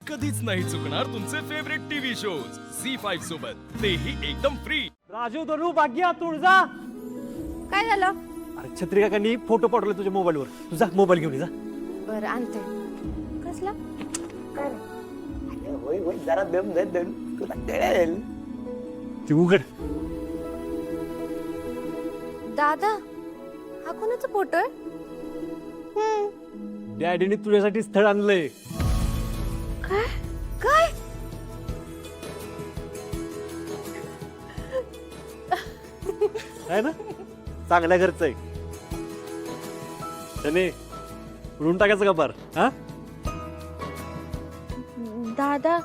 कधीच नाही चुकणार तुमचे फेवरेट टीव्ही शोज झी5 सोबत, तेही एकदम फ्री. राजू धनू भाग्या तुळजा. काय झालं? अरे छत्री काकांनी फोटो पाठवले तुझ्या मोबाईलवर. तुझा मोबाईल घेऊन ये जा. बरं आणते. कसला? काय रे? होय होय जरा दम दे दम तुला कळेल. ती उघड. दादा हा कोणाचा फोटो आहे? डॅडीने तुझ्यासाठी स्थळ आणलंय. काय काय? आहे ना, चांगल्या घरचं आहे. त्याने उडून टाकायचं का बार? हा दादा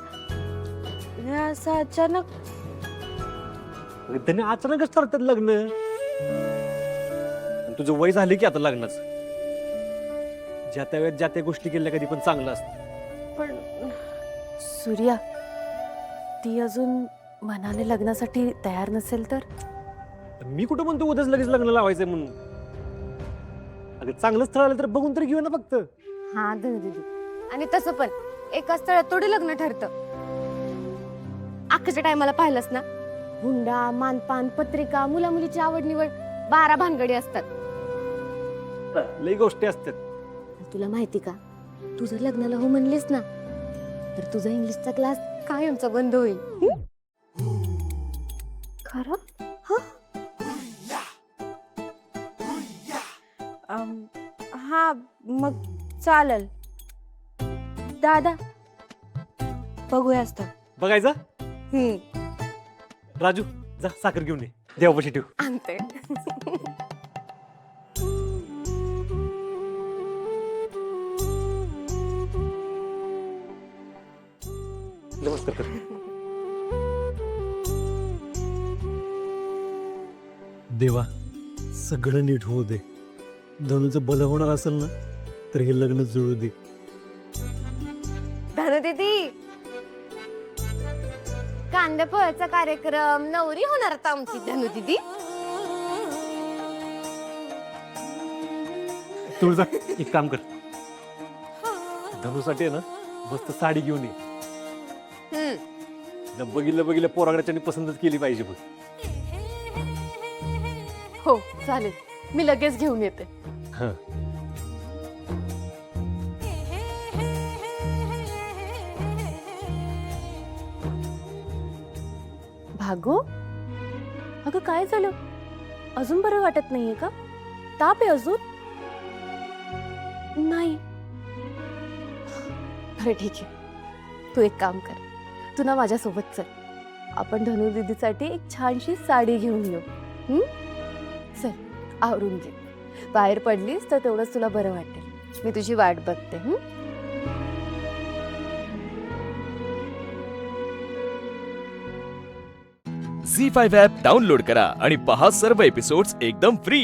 हे असं अचानक त्याने अचानकच ठरतात लग्न. आणि तुझं वय झाले की आता लग्नाचं. ज्या त्या वेळेत ज्या त्या गोष्टी केल्या कधी पण चांगलं असतं. पण सूर्या ती अजून मनाने लग्नासाठी तयार नसेल तर? मी कुठं म्हणतो उद्याच लगेच लग्न लावायचंय म्हणून. अगं चांगलं स्थळ आलं तर बघून तरी घेऊ ना फक्त. हा दीदी. आणि तसं पण एका स्थळात थोडी लग्न ठरतं. अख्खाच्या टायमाला पाहिलंस ना, हुंडा मानपान पत्रिका मुला मुलीची आवड निवड 12 भानगडी असतात. लई गोष्टी असतात. तुला माहिती का, तू जर लग्नाला हो म्हणलीस ना तर तुझा इंग्लिशचा क्लास कायमचा बंद होईल. खरं? हा मग चालेल दादा, बघूया स्थळ. बघायचं. राजू जा साखर घेऊन ये, देवापाशी ठेव. आणते. नमस्कार कर. देवा सगळं नीट होऊ दे. धनुचं भलं होणार असेल ना तर हे लग्न जुळू दे. धनु दीदी, कांदा पोह्याचा कार्यक्रम नवरी होणार आता आमची धनु दीदी. तुळजा एक काम कर, धनुसाठी आहे ना मस्त साडी घेऊन ये. बघितलं पोरागड्याच्यानी पसंतच केली पाहिजे बघ. हो चालेल, मी लगेच घेऊन येते. हं. भागो, अगं काय झालं? अजून बरं वाटत नाहीये का? ताप आहे अजून? नाही. बरं ठीक आहे, तू एक काम कर, तू ना माझ्यासोबत चल. आपण धनु दीदीसाठी एक छानशी साडी घेऊन येऊ. चल आवरून घे. बाहेर पडलीस तर तेवढंच तुला बरं वाटेल. मी तुझी वाट बघते. झी5 ॲप डाउनलोड करा आणि पहा सर्व एपिसोड्स एकदम फ्री.